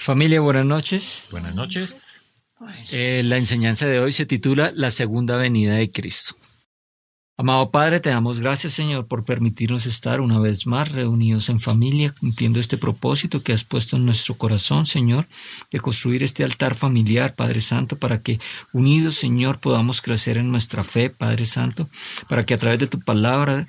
Familia, buenas noches. Buenas noches. La enseñanza de hoy se titula La segunda venida de Cristo. Amado Padre, te damos gracias, Señor, por permitirnos estar una vez más reunidos en familia, cumpliendo este propósito que has puesto en nuestro corazón, Señor, de construir este altar familiar, Padre Santo, para que unidos, Señor, podamos crecer en nuestra fe, Padre Santo, para que a través de tu palabra,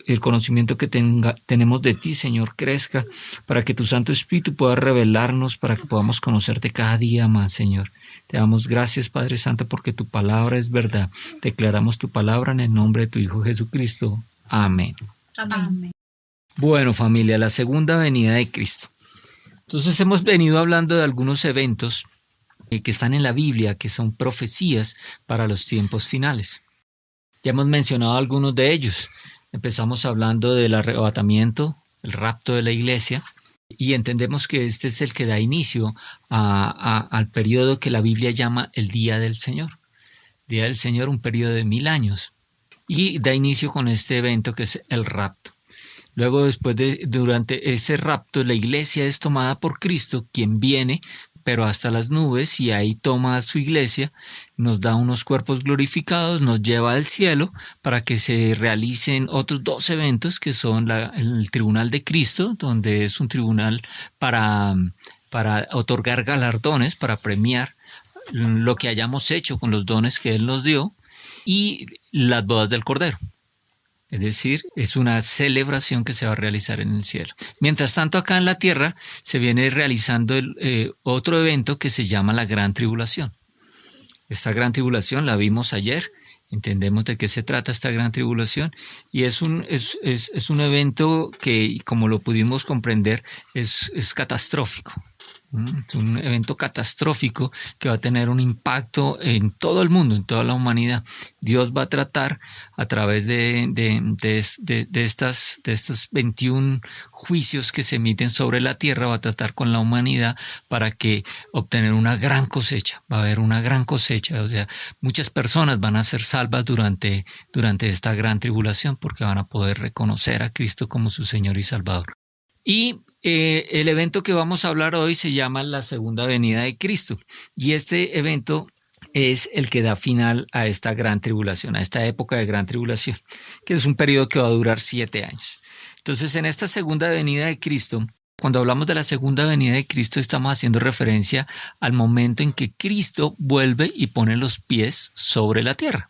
el conocimiento que tenemos de ti, Señor, crezca, para que tu Santo Espíritu pueda revelarnos, para que podamos conocerte cada día más, Señor. Te damos gracias, Padre Santo, porque tu palabra es verdad. Declaramos tu palabra en el nombre de tu Hijo Jesucristo. Amén. Amén. Bueno, familia, la segunda venida de Cristo. Entonces hemos venido hablando de algunos eventos que están en la Biblia, que son profecías para los tiempos finales. Ya hemos mencionado algunos de ellos. Empezamos hablando del arrebatamiento, el rapto de la iglesia. Y entendemos que este es el que da inicio al periodo que la Biblia llama el Día del Señor. Día del Señor, un periodo de 1000 años. Y da inicio con este evento que es el rapto. Luego, durante ese rapto, la iglesia es tomada por Cristo, quien viene, pero hasta las nubes, y ahí toma a su iglesia, nos da unos cuerpos glorificados, nos lleva al cielo para que se realicen otros 2 eventos que son el tribunal de Cristo, donde es un tribunal para otorgar galardones, para premiar lo que hayamos hecho con los dones que Él nos dio, y las bodas del Cordero. Es decir, es una celebración que se va a realizar en el cielo. Mientras tanto, acá en la tierra se viene realizando otro evento que se llama la Gran Tribulación. Esta Gran Tribulación la vimos ayer, entendemos de qué se trata esta Gran Tribulación, y es un evento que, como lo pudimos comprender, es catastrófico. Es un evento catastrófico que va a tener un impacto en todo el mundo, en toda la humanidad. Dios va a tratar a través de estos 21 juicios que se emiten sobre la tierra, va a tratar con la humanidad para que obtener una gran cosecha. Va a haber una gran cosecha, o sea, muchas personas van a ser salvas durante esta gran tribulación porque van a poder reconocer a Cristo como su Señor y Salvador. Y el evento que vamos a hablar hoy se llama la segunda venida de Cristo, y este evento es el que da final a esta gran tribulación, a esta época de gran tribulación, que es un periodo que va a durar 7 años. Entonces, en esta segunda venida de Cristo, cuando hablamos de la segunda venida de Cristo, estamos haciendo referencia al momento en que Cristo vuelve y pone los pies sobre la tierra.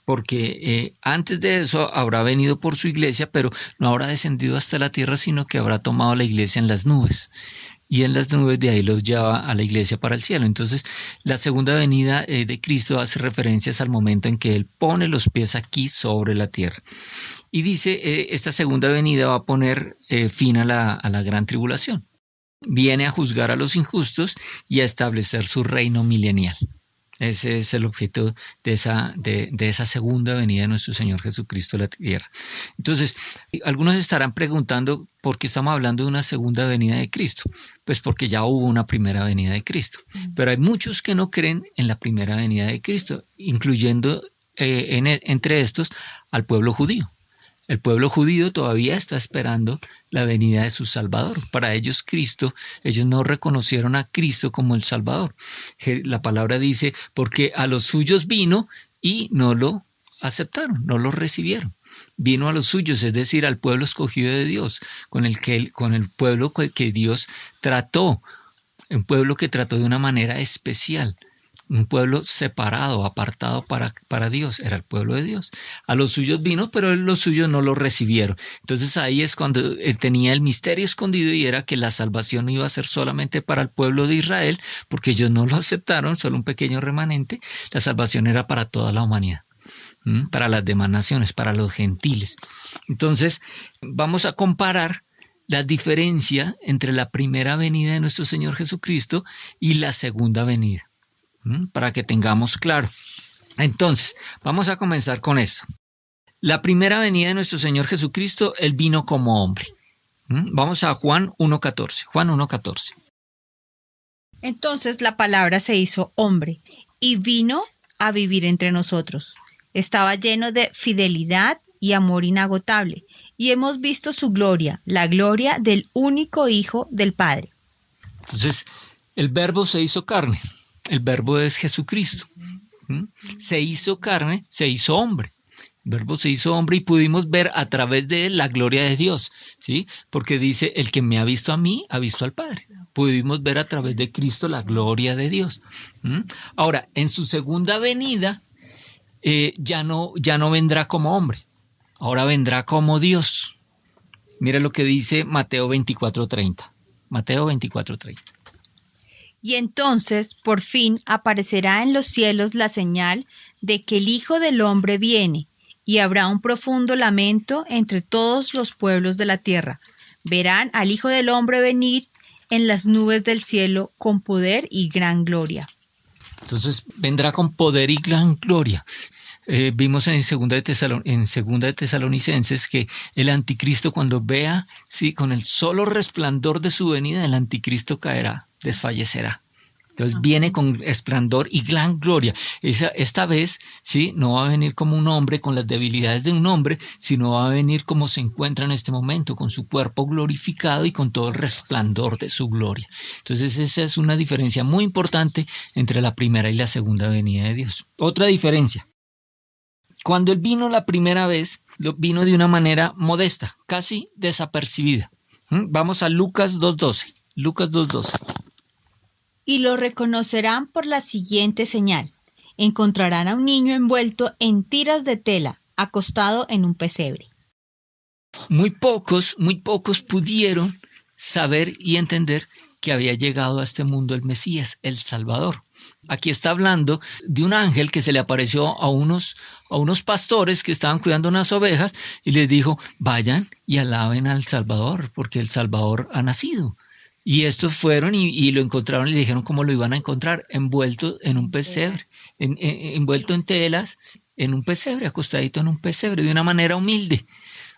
Porque antes de eso habrá venido por su iglesia, pero no habrá descendido hasta la tierra, sino que habrá tomado la iglesia en las nubes. Y en las nubes de ahí los lleva a la iglesia para el cielo. Entonces, la segunda venida de Cristo hace referencias al momento en que Él pone los pies aquí sobre la tierra. Y dice, esta segunda venida va a poner fin a la gran tribulación. Viene a juzgar a los injustos y a establecer su reino milenial. Ese es el objeto de esa segunda venida de nuestro Señor Jesucristo a la tierra. Entonces, algunos estarán preguntando por qué estamos hablando de una segunda venida de Cristo. Pues porque ya hubo una primera venida de Cristo. Pero hay muchos que no creen en la primera venida de Cristo, incluyendo entre estos al pueblo judío. El pueblo judío todavía está esperando la venida de su Salvador. Para ellos ellos no reconocieron a Cristo como el Salvador. La palabra dice, porque a los suyos vino y no lo aceptaron, no lo recibieron. Vino a los suyos, es decir, al pueblo escogido de Dios, con el pueblo que Dios trató, un pueblo que trató de una manera especial. Un pueblo separado, apartado para Dios, era el pueblo de Dios. A los suyos vino, pero los suyos no lo recibieron. Entonces ahí es cuando él tenía el misterio escondido, y era que la salvación no iba a ser solamente para el pueblo de Israel, porque ellos no lo aceptaron, solo un pequeño remanente. La salvación era para toda la humanidad, para las demás naciones, para los gentiles. Entonces vamos a comparar la diferencia entre la primera venida de nuestro Señor Jesucristo y la segunda venida, para que tengamos claro. Entonces, vamos a comenzar con esto. La primera venida de nuestro Señor Jesucristo, Él vino como hombre. Vamos a Juan 1.14. Juan 1.14. Entonces la palabra se hizo hombre y vino a vivir entre nosotros. Estaba lleno de fidelidad y amor inagotable, y hemos visto su gloria, la gloria del único Hijo del Padre. Entonces, El verbo se hizo carne. El verbo es Jesucristo. ¿Mm? Se hizo carne, se hizo hombre. El verbo se hizo hombre y pudimos ver a través de él la gloria de Dios, ¿sí? Porque dice, el que me ha visto a mí, ha visto al Padre. Pudimos ver a través de Cristo la gloria de Dios. ¿Mm? Ahora, en su segunda venida, ya no vendrá como hombre, ahora vendrá como Dios. Mira lo que dice Mateo 24:30. Mateo 24:30. Y entonces, por fin, aparecerá en los cielos la señal de que el Hijo del Hombre viene, y habrá un profundo lamento entre todos los pueblos de la tierra. Verán al Hijo del Hombre venir en las nubes del cielo con poder y gran gloria. Entonces vendrá con poder y gran gloria. Vimos en segunda de Tesalonicenses que el anticristo, cuando vea, sí, con el solo resplandor de su venida, el anticristo caerá, desfallecerá. Entonces viene con esplendor y gran gloria. Esta vez, sí, no va a venir como un hombre con las debilidades de un hombre, sino va a venir como se encuentra en este momento, con su cuerpo glorificado y con todo el resplandor de su gloria. Entonces esa es una diferencia muy importante entre la primera y la segunda venida de Dios. Otra diferencia. Cuando él vino la primera vez, vino de una manera modesta, casi desapercibida. Vamos a Lucas 2:12. Lucas 2:12. Y lo reconocerán por la siguiente señal. Encontrarán a un niño envuelto en tiras de tela, acostado en un pesebre. Muy pocos pudieron saber y entender que había llegado a este mundo el Mesías, el Salvador. Aquí está hablando de un ángel que se le apareció a unos pastores que estaban cuidando unas ovejas y les dijo, vayan y alaben al Salvador, porque el Salvador ha nacido. Y estos fueron y lo encontraron y le dijeron cómo lo iban a encontrar, envuelto en un pesebre, envuelto en telas, en un pesebre, acostadito en un pesebre, de una manera humilde.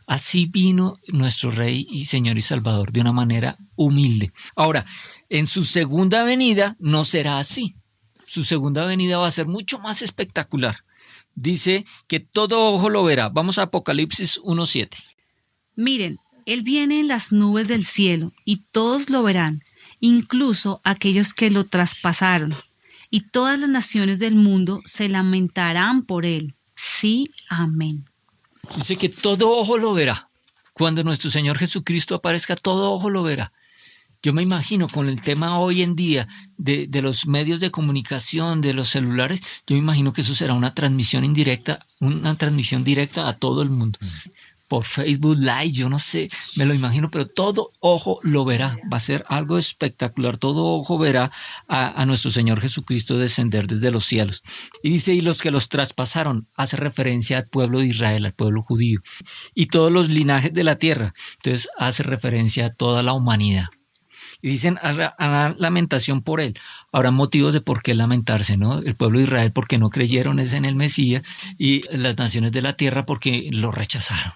Así vino nuestro Rey y Señor y Salvador, de una manera humilde. Ahora, en su segunda venida no será así. Su segunda venida va a ser mucho más espectacular. Dice que todo ojo lo verá. Vamos a Apocalipsis 1:7. Miren, Él viene en las nubes del cielo, y todos lo verán, incluso aquellos que lo traspasaron, y todas las naciones del mundo se lamentarán por Él. Sí, amén. Dice que todo ojo lo verá. Cuando nuestro Señor Jesucristo aparezca, todo ojo lo verá. Yo me imagino con el tema hoy en día de los medios de comunicación, de los celulares, yo me imagino que eso será una transmisión indirecta, una transmisión directa a todo el mundo. Por Facebook Live, yo no sé, me lo imagino, pero todo ojo lo verá. Va a ser algo espectacular. Todo ojo verá a nuestro Señor Jesucristo descender desde los cielos. Y dice, y los que los traspasaron, hace referencia al pueblo de Israel, al pueblo judío, y todos los linajes de la tierra. Entonces hace referencia a toda la humanidad. Y dicen, hará lamentación por él. Habrá motivos de por qué lamentarse, ¿no? El pueblo de Israel porque no creyeron en el Mesías, y las naciones de la tierra porque lo rechazaron.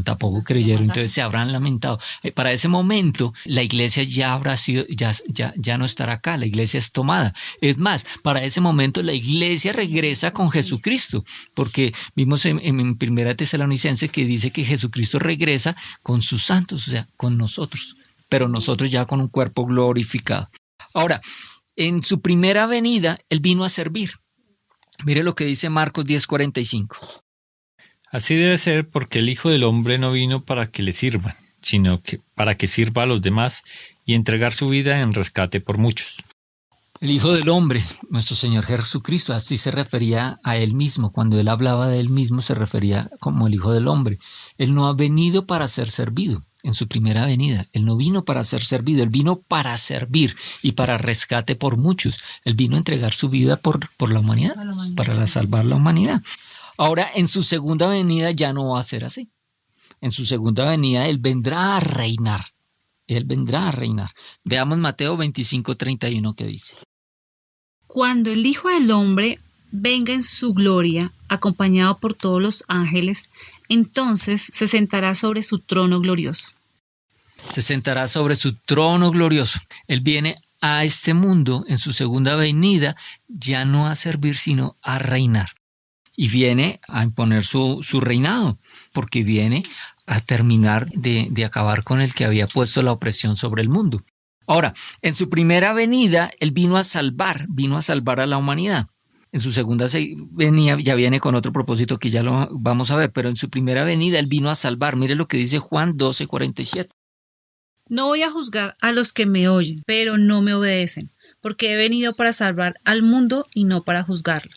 Tampoco creyeron, entonces se habrán lamentado. Para ese momento la iglesia ya habrá sido, ya no estará acá, la iglesia es tomada. Es más, para ese momento la iglesia regresa con Jesucristo, porque vimos en Primera Tesalonicenses que dice que Jesucristo regresa con sus santos, o sea, con nosotros, pero nosotros ya con un cuerpo glorificado. Ahora, en su primera venida, él vino a servir. Mire lo que dice Marcos 10:45. Así debe ser, porque el Hijo del Hombre no vino para que le sirvan, sino que para que sirva a los demás y entregar su vida en rescate por muchos. El Hijo del Hombre, nuestro Señor Jesucristo, así se refería a Él mismo. Cuando Él hablaba de Él mismo, se refería como el Hijo del Hombre. Él no ha venido para ser servido en su primera venida. Él no vino para ser servido, Él vino para servir y para rescate por muchos. Él vino a entregar su vida por la humanidad, para salvar la humanidad. Ahora, en su segunda venida ya no va a ser así. En su segunda venida Él vendrá a reinar. Él vendrá a reinar. Veamos Mateo 25:31 que dice. Cuando el Hijo del Hombre venga en su gloria, acompañado por todos los ángeles, entonces se sentará sobre su trono glorioso. Se sentará sobre su trono glorioso. Él viene a este mundo en su segunda venida ya no a servir, sino a reinar. Y viene a imponer su reinado, porque viene a terminar de acabar con el que había puesto la opresión sobre el mundo. Ahora, en su primera venida, Él vino a salvar a la humanidad. En su segunda venida ya viene con otro propósito que ya lo vamos a ver, pero en su primera venida Él vino a salvar. Mire lo que dice Juan 12:47. No voy a juzgar a los que me oyen, pero no me obedecen, porque he venido para salvar al mundo y no para juzgarlo.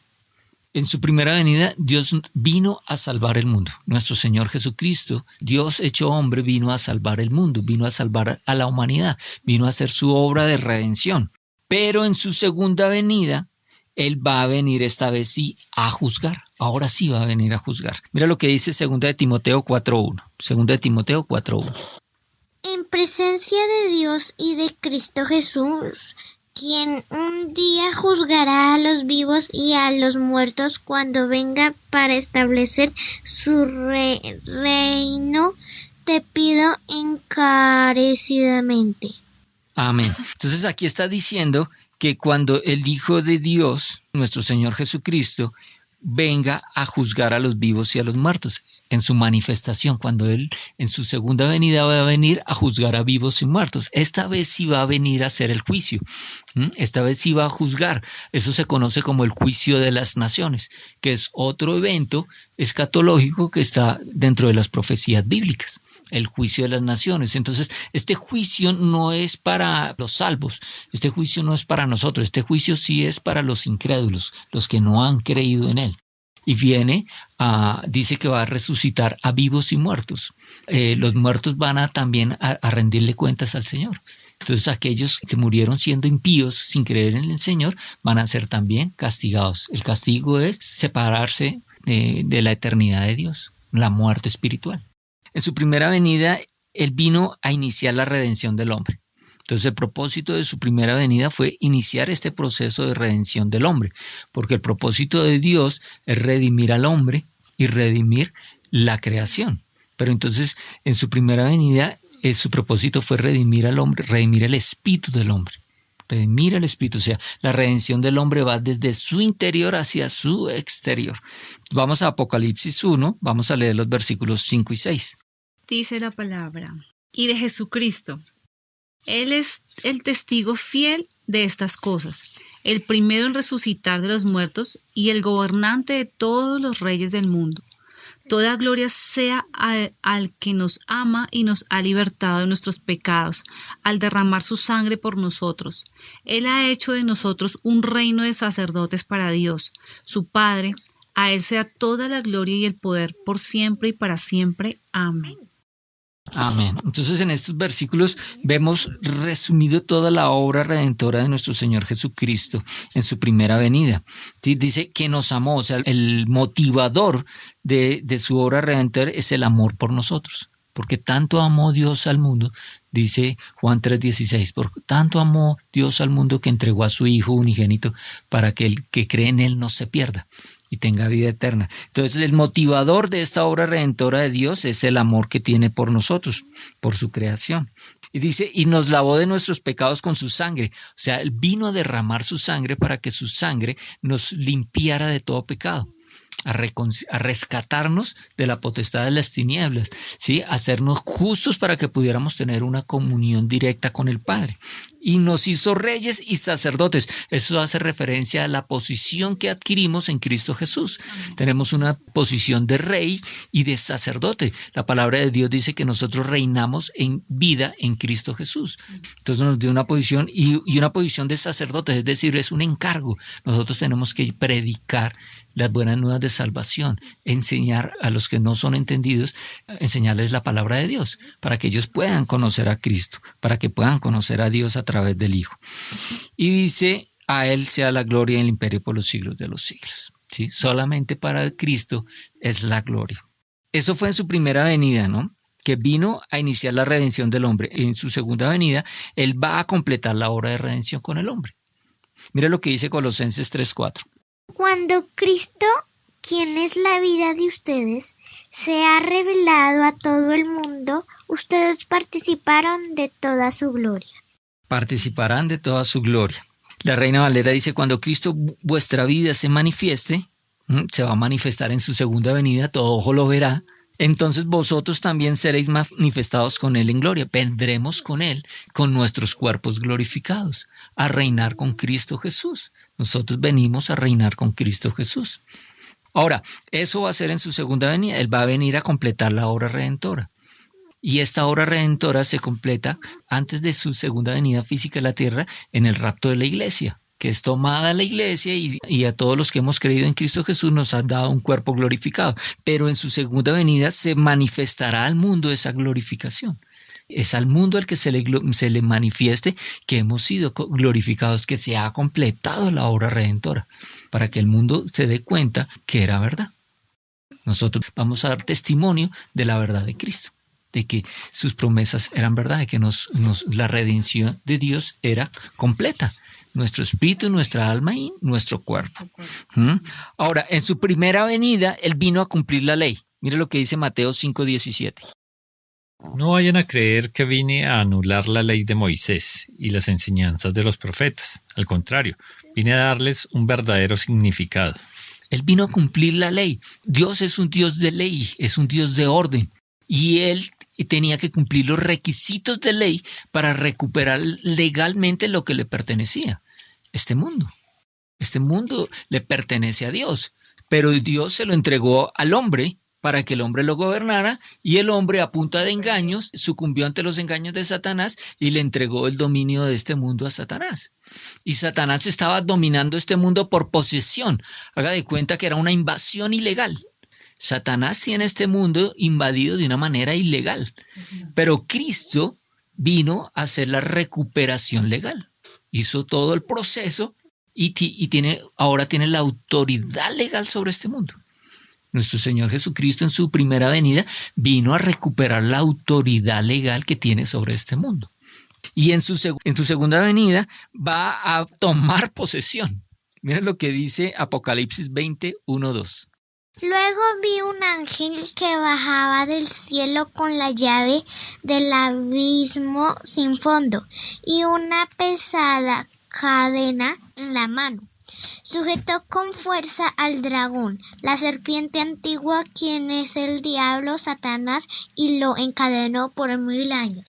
En su primera venida, Dios vino a salvar el mundo. Nuestro Señor Jesucristo, Dios hecho hombre, vino a salvar el mundo, vino a salvar a la humanidad, vino a hacer su obra de redención. Pero en su segunda venida, Él va a venir esta vez sí a juzgar. Ahora sí va a venir a juzgar. Mira lo que dice 2 de Timoteo 4:1. 2 de Timoteo 4:1. En presencia de Dios y de Cristo Jesús, quien un día juzgará a los vivos y a los muertos cuando venga para establecer su reino, te pido encarecidamente. Amén. Entonces aquí está diciendo que cuando el Hijo de Dios, nuestro Señor Jesucristo, venga a juzgar a los vivos y a los muertos en su manifestación, cuando Él en su segunda venida va a venir a juzgar a vivos y muertos. Esta vez sí va a venir a hacer el juicio, esta vez sí va a juzgar. Eso se conoce como el juicio de las naciones, que es otro evento escatológico que está dentro de las profecías bíblicas. El juicio de las naciones. Entonces, este juicio no es para los salvos, este juicio no es para nosotros, este juicio sí es para los incrédulos, los que no han creído en Él. Y dice que va a resucitar a vivos y muertos. Los muertos van también a rendirle cuentas al Señor. Entonces, aquellos que murieron siendo impíos, sin creer en el Señor, van a ser también castigados. El castigo es separarse de la eternidad de Dios, la muerte espiritual. En su primera venida, Él vino a iniciar la redención del hombre. Entonces, el propósito de su primera venida fue iniciar este proceso de redención del hombre, porque el propósito de Dios es redimir al hombre y redimir la creación. Pero entonces, en su primera venida, su propósito fue redimir al hombre, redimir el espíritu del hombre. Redimir el espíritu, o sea, la redención del hombre va desde su interior hacia su exterior. Vamos a Apocalipsis 1, vamos a leer los versículos 5 y 6. Dice la palabra, y de Jesucristo. Él es el testigo fiel de estas cosas, el primero en resucitar de los muertos y el gobernante de todos los reyes del mundo. Toda gloria sea al que nos ama y nos ha libertado de nuestros pecados, al derramar su sangre por nosotros. Él ha hecho de nosotros un reino de sacerdotes para Dios, su Padre. A Él sea toda la gloria y el poder por siempre y para siempre. Amén. Amén. Entonces, en estos versículos vemos resumido toda la obra redentora de nuestro Señor Jesucristo en su primera venida. ¿Sí? Dice que nos amó, o sea, el motivador de su obra redentora es el amor por nosotros. Porque tanto amó Dios al mundo, dice Juan 3:16, porque tanto amó Dios al mundo que entregó a su Hijo unigénito para que el que cree en Él no se pierda y tenga vida eterna. Entonces, el motivador de esta obra redentora de Dios es el amor que tiene por nosotros, por su creación. Y dice, y nos lavó de nuestros pecados con su sangre. O sea, Él vino a derramar su sangre para que su sangre nos limpiara de todo pecado. A rescatarnos de la potestad de las tinieblas, ¿sí? A hacernos justos para que pudiéramos tener una comunión directa con el Padre. Y nos hizo reyes y sacerdotes. Eso hace referencia a la posición que adquirimos en Cristo Jesús. Amén. Tenemos una posición de rey y de sacerdote. La palabra de Dios dice que nosotros reinamos en vida en Cristo Jesús. Entonces nos dio una posición y una posición de sacerdote, es decir, es un encargo. Nosotros tenemos que predicar las buenas nuevas de salvación, enseñar a los que no son entendidos, enseñarles la palabra de Dios, para que ellos puedan conocer a Cristo, para que puedan conocer a Dios a través del Hijo. Y dice, a Él sea la gloria y el imperio por los siglos de los siglos. ¿Sí? Solamente para Cristo es la gloria. Eso fue en su primera venida, ¿no? Que vino a iniciar la redención del hombre. En su segunda venida, Él va a completar la obra de redención con el hombre. Mira lo que dice Colosenses 3:4. Cuando Cristo, quien es la vida de ustedes, se ha revelado a todo el mundo, ustedes participaron de toda su gloria. Participarán de toda su gloria. La Reina Valera dice, cuando Cristo vuestra vida se manifieste, se va a manifestar en su segunda venida, todo ojo lo verá, entonces vosotros también seréis manifestados con Él en gloria. Vendremos con Él, con nuestros cuerpos glorificados, a reinar con Cristo Jesús. Nosotros venimos a reinar con Cristo Jesús. Ahora, eso va a ser en su segunda venida. Él va a venir a completar la obra redentora. Y esta obra redentora se completa antes de su segunda venida física a la tierra en el rapto de la iglesia, que es tomada la iglesia y a todos los que hemos creído en Cristo Jesús nos ha dado un cuerpo glorificado. Pero en su segunda venida se manifestará al mundo esa glorificación. Es al mundo al que se le manifieste que hemos sido glorificados, que se ha completado la obra redentora, para que el mundo se dé cuenta que era verdad. Nosotros vamos a dar testimonio de la verdad de Cristo, de que sus promesas eran verdad, de que la redención de Dios era completa. Nuestro espíritu, nuestra alma y nuestro cuerpo. Ahora, en su primera venida, Él vino a cumplir la ley. Mire lo que dice Mateo 5:17. No vayan a creer que vine a anular la ley de Moisés y las enseñanzas de los profetas. Al contrario, vine a darles un verdadero significado. Él vino a cumplir la ley. Dios es un Dios de ley, es un Dios de orden. Y Él tenía que cumplir los requisitos de ley para recuperar legalmente lo que le pertenecía. Este mundo le pertenece a Dios, pero Dios se lo entregó al hombre para que el hombre lo gobernara, y el hombre a punta de engaños sucumbió ante los engaños de Satanás y le entregó el dominio de este mundo a Satanás. Y Satanás estaba dominando este mundo por posesión. Haga de cuenta que era una invasión ilegal. Satanás tiene este mundo invadido de una manera ilegal, pero Cristo vino a hacer la recuperación legal. Hizo todo el proceso y ahora tiene la autoridad legal sobre este mundo. Nuestro Señor Jesucristo en su primera venida vino a recuperar la autoridad legal que tiene sobre este mundo. Y en su segunda venida va a tomar posesión. Miren lo que dice Apocalipsis 20:1-2. Luego vi un ángel que bajaba del cielo con la llave del abismo sin fondo y una pesada cadena en la mano. Sujetó con fuerza al dragón, la serpiente antigua, quien es el diablo, Satanás, y lo encadenó por 1000 años.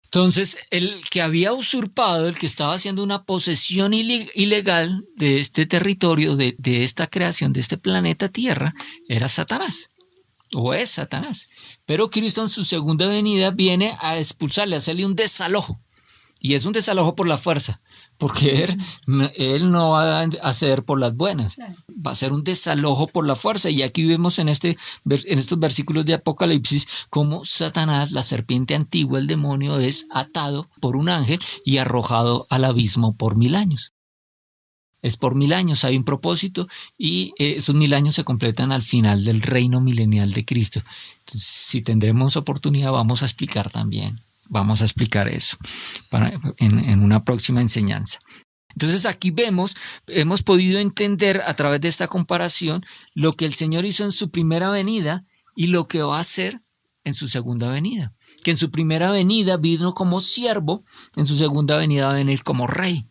Entonces, el que había usurpado, el que estaba haciendo una posesión ilegal de este territorio, de esta creación, de este planeta Tierra, era Satanás, o es Satanás. Pero Cristo en su segunda venida viene a expulsarle, a hacerle un desalojo. Y es un desalojo por la fuerza, porque él no va a hacer por las buenas, va a ser un desalojo por la fuerza. Y aquí vemos en estos versículos de Apocalipsis cómo Satanás, la serpiente antigua, el demonio, es atado por un ángel y arrojado al abismo por 1000 años. Es por 1000 años, hay un propósito, y esos 1000 años se completan al final del reino milenial de Cristo. Entonces, si tendremos oportunidad, vamos a explicar también. Vamos a explicar eso en una próxima enseñanza. Entonces aquí hemos podido entender a través de esta comparación lo que el Señor hizo en su primera venida y lo que va a hacer en su segunda venida. Que en su primera venida vino como siervo, en su segunda venida va a venir como rey.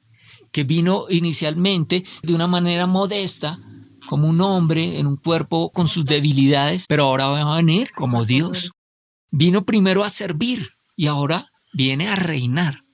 Que vino inicialmente de una manera modesta, como un hombre en un cuerpo con sus debilidades, pero ahora va a venir como Dios. Vino primero a servir y ahora viene a reinar.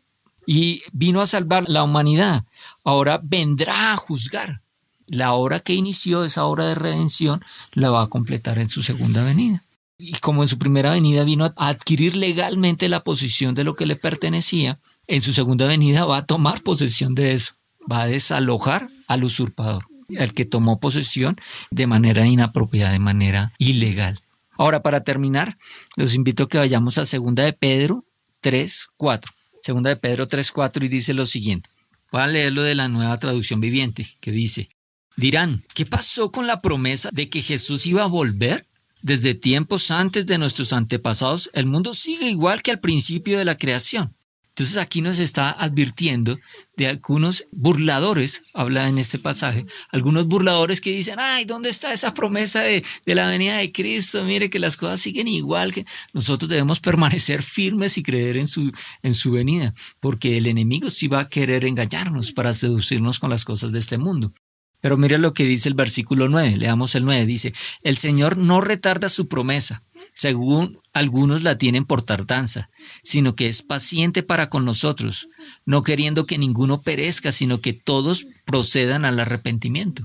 Y vino a salvar la humanidad. Ahora vendrá a juzgar. La obra que inició, esa obra de redención, la va a completar en su segunda venida. Y como en su primera venida vino a adquirir legalmente la posesión de lo que le pertenecía, en su segunda venida va a tomar posesión de eso. Va a desalojar al usurpador, al que tomó posesión de manera inapropiada, de manera ilegal. Ahora, para terminar, los invito a que vayamos a 2 de Pedro 3:4. 2 de Pedro 3:4 y dice lo siguiente. Voy a leerlo de la Nueva Traducción Viviente, que dice: dirán, ¿qué pasó con la promesa de que Jesús iba a volver? Desde tiempos antes de nuestros antepasados, el mundo sigue igual que al principio de la creación. Entonces aquí nos está advirtiendo de algunos burladores, habla en este pasaje, algunos burladores que dicen, ay, ¿dónde está esa promesa de la venida de Cristo? Mire que las cosas siguen igual, que nosotros debemos permanecer firmes y creer en su venida, porque el enemigo sí va a querer engañarnos para seducirnos con las cosas de este mundo. Pero mire lo que dice el versículo 9, leamos el 9, dice, el Señor no retarda su promesa, según algunos la tienen por tardanza, sino que es paciente para con nosotros, no queriendo que ninguno perezca, sino que todos procedan al arrepentimiento.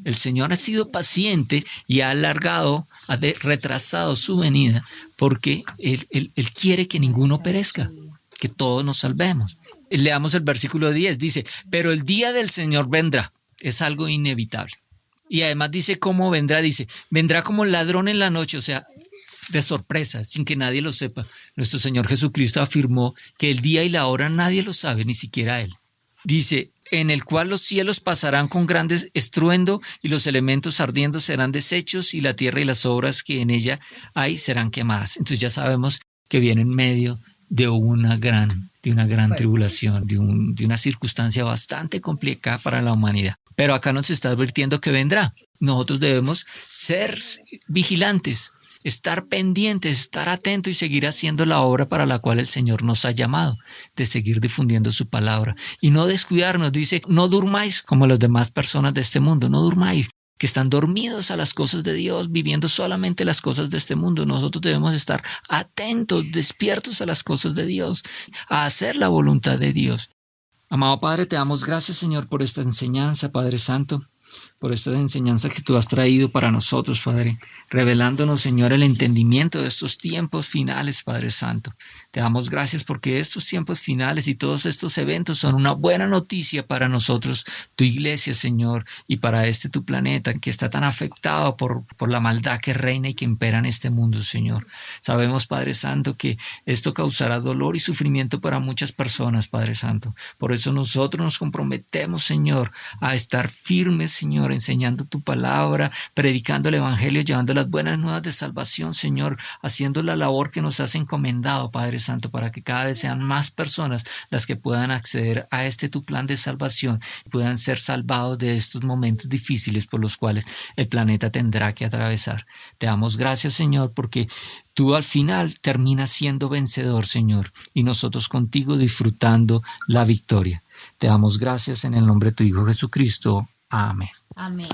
El Señor ha sido paciente y ha alargado, ha retrasado su venida, porque Él quiere que ninguno perezca, que todos nos salvemos. Leamos el versículo 10, dice, pero el día del Señor vendrá, es algo inevitable. Y además dice cómo vendrá, dice, vendrá como ladrón en la noche, o sea, de sorpresa, sin que nadie lo sepa. Nuestro Señor Jesucristo afirmó que el día y la hora nadie lo sabe, ni siquiera Él. Dice, en el cual los cielos pasarán con grandes estruendo y los elementos ardiendo serán deshechos y la tierra y las obras que en ella hay serán quemadas. Entonces ya sabemos que viene en medio de una gran tribulación, de una circunstancia bastante complicada para la humanidad. Pero acá nos está advirtiendo que vendrá. Nosotros debemos ser vigilantes, estar pendientes, estar atentos y seguir haciendo la obra para la cual el Señor nos ha llamado, de seguir difundiendo su palabra. Y no descuidarnos, dice, no durmáis como las demás personas de este mundo, no durmáis, que están dormidos a las cosas de Dios, viviendo solamente las cosas de este mundo. Nosotros debemos estar atentos, despiertos a las cosas de Dios, a hacer la voluntad de Dios. Amado Padre, te damos gracias, Señor, por esta enseñanza, Padre Santo, por esta enseñanza que tú has traído para nosotros, Padre, revelándonos, Señor, el entendimiento de estos tiempos finales, Padre Santo. Te damos gracias porque estos tiempos finales y todos estos eventos son una buena noticia para nosotros, tu iglesia, Señor, y para tu planeta que está tan afectado por la maldad que reina y que impera en este mundo, Señor. Sabemos, Padre Santo, que esto causará dolor y sufrimiento para muchas personas, Padre Santo. Por eso nosotros nos comprometemos, Señor, a estar firmes, Señor, enseñando tu palabra, predicando el evangelio, llevando las buenas nuevas de salvación, Señor, haciendo la labor que nos has encomendado, Padre Santo, para que cada vez sean más personas las que puedan acceder a tu plan de salvación, puedan ser salvados de estos momentos difíciles por los cuales el planeta tendrá que atravesar. Te damos gracias, Señor, porque tú al final terminas siendo vencedor, Señor, y nosotros contigo disfrutando la victoria. Te damos gracias en el nombre de tu Hijo Jesucristo. Amén. Amén.